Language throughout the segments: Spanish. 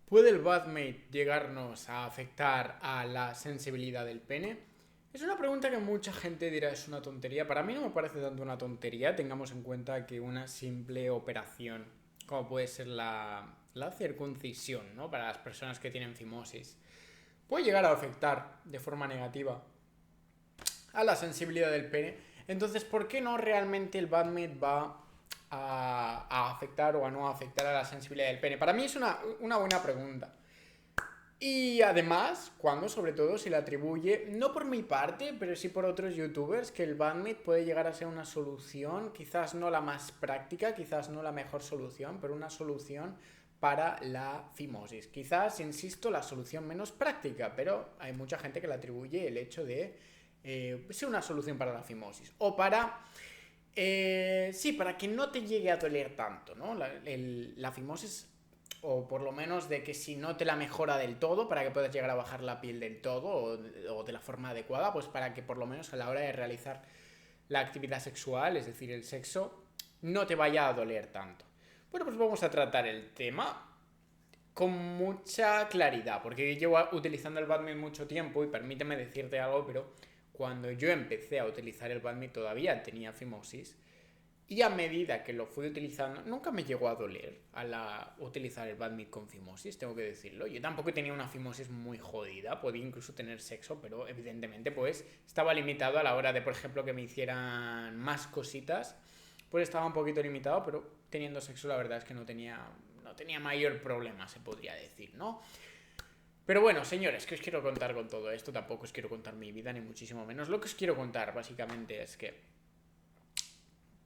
¿Puede el badmate llegarnos a afectar a la sensibilidad del pene? Es una pregunta que mucha gente dirá es una tontería. Para mí no me parece tanto una tontería. Tengamos en cuenta que una simple operación, como puede ser la circuncisión, ¿no? Para las personas que tienen fimosis, puede llegar a afectar de forma negativa a la sensibilidad del pene. Entonces, ¿por qué no realmente el badmate va a afectar o a no afectar a la sensibilidad del pene? Para mí es una buena pregunta. Y además, cuando sobre todo se le atribuye, no por mi parte, pero sí por otros youtubers, que el bandmate puede llegar a ser una solución, quizás no la más práctica, quizás no la mejor solución, pero una solución para la fimosis. Quizás, insisto, la solución menos práctica, pero hay mucha gente que le atribuye el hecho de ser una solución para la fimosis. O para sí, para que no te llegue a doler tanto, ¿no? La fimosis, o por lo menos de que si no te la mejora del todo, para que puedas llegar a bajar la piel del todo o de la forma adecuada, pues para que por lo menos a la hora de realizar la actividad sexual, es decir, el sexo, no te vaya a doler tanto. Bueno, pues vamos a tratar el tema con mucha claridad, porque llevo utilizando el badminton mucho tiempo y permíteme decirte algo, pero cuando yo empecé a utilizar el badminton todavía tenía fimosis y a medida que lo fui utilizando nunca me llegó a doler utilizar el badminton con fimosis, tengo que decirlo. Yo tampoco tenía una fimosis muy jodida, podía incluso tener sexo, pero evidentemente pues estaba limitado a la hora de, por ejemplo, que me hicieran más cositas, pues estaba un poquito limitado, pero teniendo sexo la verdad es que no tenía mayor problema, se podría decir, ¿no? Pero bueno, señores, ¿qué os quiero contar con todo esto? Tampoco os quiero contar mi vida, ni muchísimo menos. Lo que os quiero contar, básicamente, es que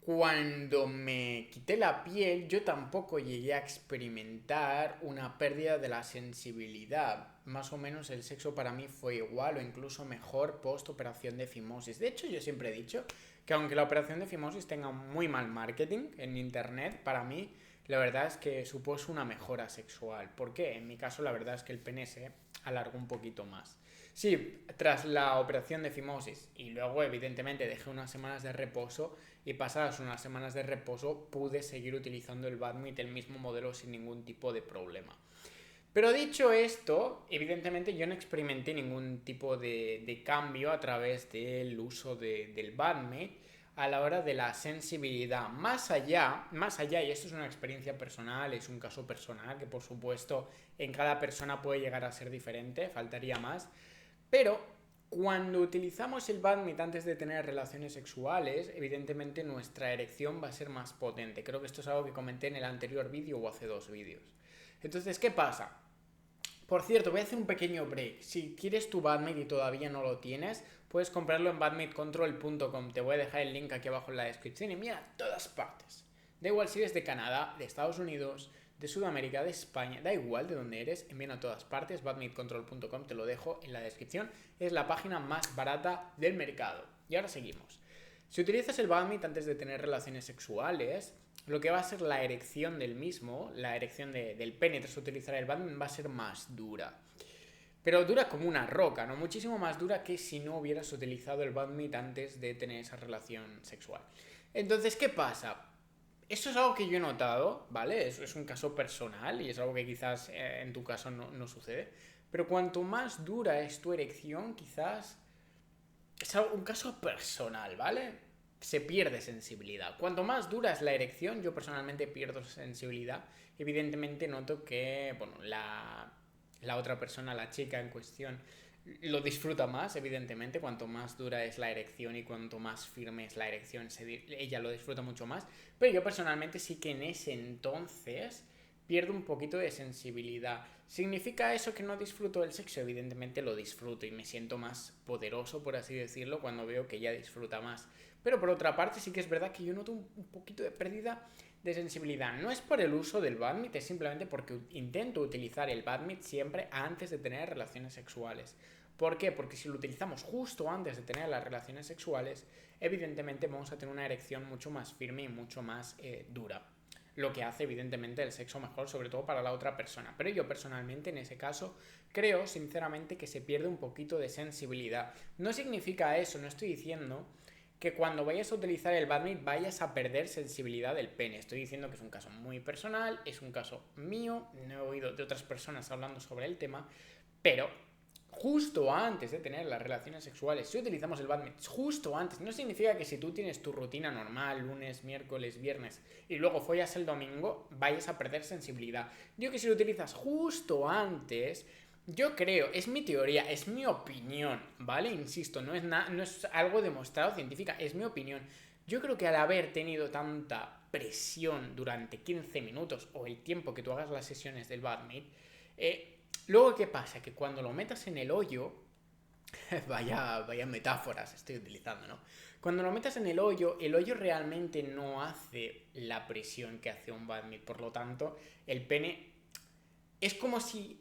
cuando me quité la piel, yo tampoco llegué a experimentar una pérdida de la sensibilidad. Más o menos el sexo para mí fue igual o incluso mejor post operación de fimosis. De hecho, yo siempre he dicho que aunque la operación de fimosis tenga muy mal marketing en internet, para mí la verdad es que supuso una mejora sexual. ¿Por qué? En mi caso la verdad es que el pene se alargó un poquito más. Sí, tras la operación de fimosis y luego evidentemente dejé unas semanas de reposo y pasadas unas semanas de reposo pude seguir utilizando el badminton, el mismo modelo sin ningún tipo de problema. Pero dicho esto, evidentemente yo no experimenté ningún tipo de cambio a través del uso del badminton a la hora de la sensibilidad. Más allá, y esto es una experiencia personal, es un caso personal que por supuesto en cada persona puede llegar a ser diferente, faltaría más, pero cuando utilizamos el badminton antes de tener relaciones sexuales, evidentemente nuestra erección va a ser más potente. Creo que esto es algo que comenté en el anterior vídeo o hace dos vídeos. Entonces, ¿qué pasa? Por cierto, voy a hacer un pequeño break. Si quieres tu badminton y todavía no lo tienes, puedes comprarlo en badmintoncontrol.com. Te voy a dejar el link aquí abajo en la descripción y mira todas partes. Da igual si eres de Canadá, de Estados Unidos, de Sudamérica, de España, da igual de dónde eres, envían a todas partes. Badmintoncontrol.com, te lo dejo en la descripción. Es la página más barata del mercado. Y ahora seguimos. Si utilizas el badminton antes de tener relaciones sexuales, lo que va a ser la erección del mismo, la erección del pene tras utilizar el badminton va a ser más dura. Pero dura como una roca, ¿no? Muchísimo más dura que si no hubieras utilizado el badminton antes de tener esa relación sexual. Entonces, ¿qué pasa? Esto es algo que yo he notado, ¿vale? Eso es un caso personal y es algo que quizás en tu caso no sucede. Pero cuanto más dura es tu erección, quizás es un caso personal, ¿vale? Se pierde sensibilidad. Cuanto más dura es la erección, yo personalmente pierdo sensibilidad. Evidentemente noto que, bueno, la otra persona, la chica en cuestión, lo disfruta más, evidentemente. Cuanto más dura es la erección y cuanto más firme es la erección, ella lo disfruta mucho más. Pero yo personalmente sí que en ese entonces pierdo un poquito de sensibilidad. ¿Significa eso que no disfruto del sexo? Evidentemente lo disfruto y me siento más poderoso, por así decirlo, cuando veo que ella disfruta más. Pero por otra parte sí que es verdad que yo noto un poquito de pérdida de sensibilidad. No es por el uso del badminton, es simplemente porque intento utilizar el badminton siempre antes de tener relaciones sexuales. ¿Por qué? Porque si lo utilizamos justo antes de tener las relaciones sexuales, evidentemente vamos a tener una erección mucho más firme y mucho más dura, lo que hace evidentemente el sexo mejor, sobre todo para la otra persona. Pero yo personalmente en ese caso creo sinceramente que se pierde un poquito de sensibilidad. No significa eso, no estoy diciendo que cuando vayas a utilizar el badminton vayas a perder sensibilidad del pene. Estoy diciendo que es un caso muy personal, es un caso mío, no he oído de otras personas hablando sobre el tema, pero justo antes de tener las relaciones sexuales, si utilizamos el badminton justo antes, no significa que si tú tienes tu rutina normal, lunes, miércoles, viernes, y luego follas el domingo, vayas a perder sensibilidad. Digo que si lo utilizas justo antes, yo creo, es mi teoría, es mi opinión, ¿vale? Insisto, no es algo demostrado científica, es mi opinión. Yo creo que al haber tenido tanta presión durante 15 minutos o el tiempo que tú hagas las sesiones del badminton, luego, ¿qué pasa? Que cuando lo metas en el hoyo, vaya metáforas estoy utilizando, ¿no? Cuando lo metas en el hoyo realmente no hace la presión que hace un badminton. Por lo tanto, el pene es como si...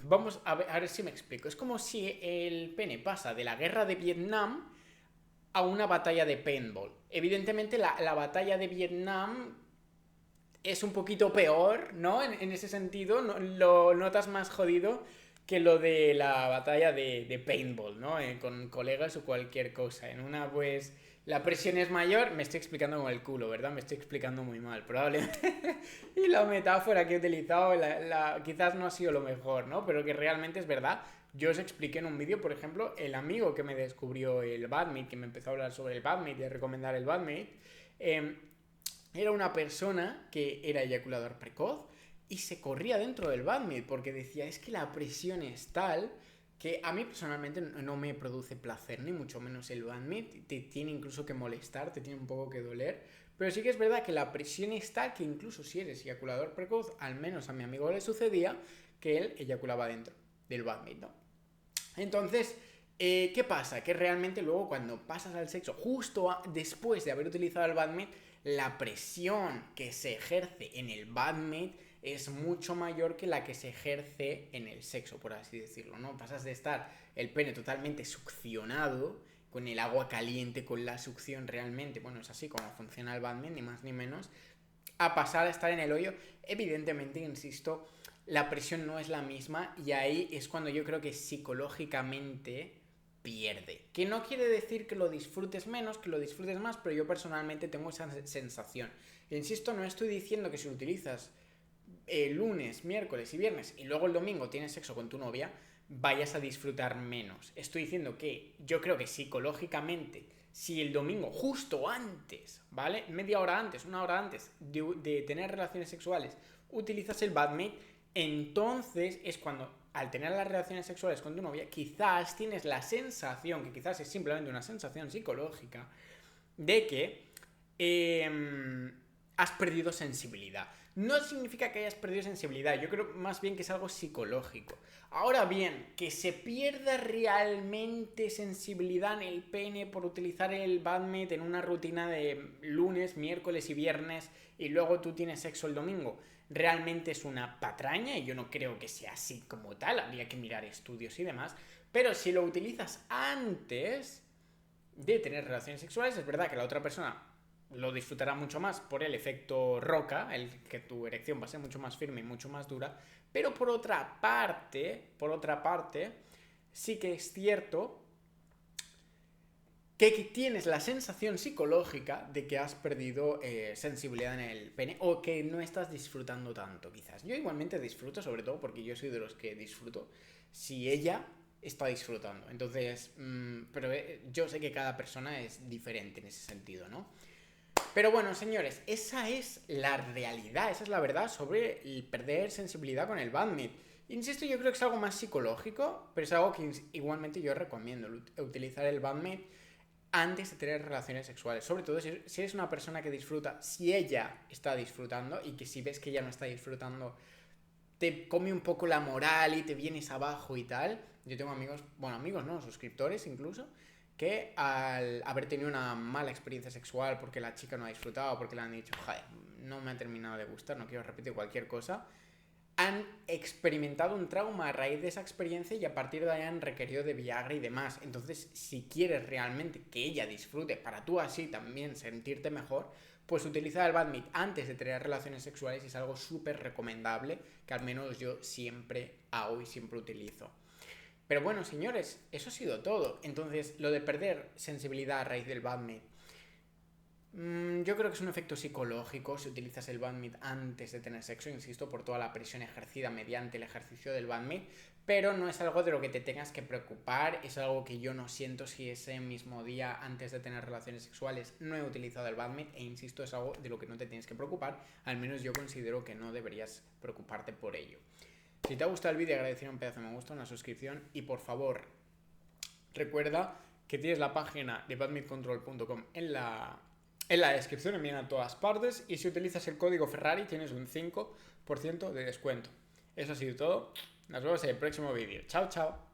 Vamos a ver si me explico. Es como si el pene pasa de la guerra de Vietnam a una batalla de paintball. Evidentemente, la batalla de Vietnam es un poquito peor, ¿no? En ese sentido, no, lo notas más jodido que lo de la batalla de paintball, ¿no? Con colegas o cualquier cosa. En una, pues, la presión es mayor. Me estoy explicando con el culo, ¿verdad? Me estoy explicando muy mal, probablemente. Y la metáfora que he utilizado quizás no ha sido lo mejor, ¿no? Pero que realmente es verdad. Yo os expliqué en un vídeo, por ejemplo, el amigo que me descubrió el badminton, que me empezó a hablar sobre el badminton y a recomendar el badminton, era una persona que era eyaculador precoz y se corría dentro del badminton porque decía, es que la presión es tal que a mí personalmente no me produce placer, ni mucho menos el badminton, te tiene incluso que molestar, te tiene un poco que doler, pero sí que es verdad que la presión es tal que incluso si eres eyaculador precoz, al menos a mi amigo le sucedía que él eyaculaba dentro del badminton. Entonces, ¿qué pasa? Que realmente luego cuando pasas al sexo, justo después de haber utilizado el badminton, la presión que se ejerce en el badminton es mucho mayor que la que se ejerce en el sexo, por así decirlo, ¿no? Pasas de estar el pene totalmente succionado, con el agua caliente, con la succión realmente, bueno, es así como funciona el badminton, ni más ni menos, a pasar a estar en el hoyo. Evidentemente, insisto, la presión no es la misma y ahí es cuando yo creo que psicológicamente pierde. Que no quiere decir que lo disfrutes menos, que lo disfrutes más, pero yo personalmente tengo esa sensación. Insisto, no estoy diciendo que si lo utilizas lunes, miércoles y viernes y luego el domingo tienes sexo con tu novia, vayas a disfrutar menos. Estoy diciendo que yo creo que psicológicamente, si el domingo, justo antes, ¿vale? Media hora antes, una hora antes de tener relaciones sexuales, utilizas el badminton, entonces es cuando al tener las relaciones sexuales con tu novia, quizás tienes la sensación, que quizás es simplemente una sensación psicológica, de que has perdido sensibilidad. No significa que hayas perdido sensibilidad, yo creo más bien que es algo psicológico. Ahora bien, que se pierda realmente sensibilidad en el pene por utilizar el badminton en una rutina de lunes, miércoles y viernes y luego tú tienes sexo el domingo, realmente es una patraña y yo no creo que sea así como tal, habría que mirar estudios y demás, pero si lo utilizas antes de tener relaciones sexuales, es verdad que la otra persona lo disfrutará mucho más por el efecto roca, el que tu erección va a ser mucho más firme y mucho más dura, pero por otra parte, sí que es cierto que tienes la sensación psicológica de que has perdido sensibilidad en el pene o que no estás disfrutando tanto, quizás. Yo igualmente disfruto, sobre todo porque yo soy de los que disfruto si ella está disfrutando. Entonces, pero yo sé que cada persona es diferente en ese sentido, ¿no? Pero bueno, señores, esa es la realidad, esa es la verdad sobre el perder sensibilidad con el badminton. Insisto, yo creo que es algo más psicológico, pero es algo que igualmente yo recomiendo, utilizar el badminton antes de tener relaciones sexuales. Sobre todo si eres una persona que disfruta, si ella está disfrutando y que si ves que ella no está disfrutando, te come un poco la moral y te vienes abajo y tal. Yo tengo amigos, bueno, amigos no, suscriptores incluso, que al haber tenido una mala experiencia sexual porque la chica no ha disfrutado, porque le han dicho, joder, no me ha terminado de gustar, no quiero repetir cualquier cosa, han experimentado un trauma a raíz de esa experiencia y a partir de ahí han requerido de Viagra y demás. Entonces, si quieres realmente que ella disfrute para tú así también sentirte mejor, pues utilizar el badminton antes de tener relaciones sexuales es algo súper recomendable que al menos yo siempre hago y siempre utilizo. Pero bueno, señores, eso ha sido todo. Entonces, lo de perder sensibilidad a raíz del badminton Yo creo que es un efecto psicológico si utilizas el badminton antes de tener sexo, insisto, por toda la presión ejercida mediante el ejercicio del badminton, pero no es algo de lo que te tengas que preocupar, es algo que yo no siento si ese mismo día antes de tener relaciones sexuales no he utilizado el badminton, e insisto, es algo de lo que no te tienes que preocupar, al menos yo considero que no deberías preocuparte por ello. Si te ha gustado el vídeo, agradecer un pedazo de me gusta, una suscripción y por favor, recuerda que tienes la página de badmintoncontrol.com en la descripción, envían a todas partes y si utilizas el código Ferrari tienes un 5% de descuento. Eso ha sido todo. Nos vemos en el próximo vídeo. Chao, chao.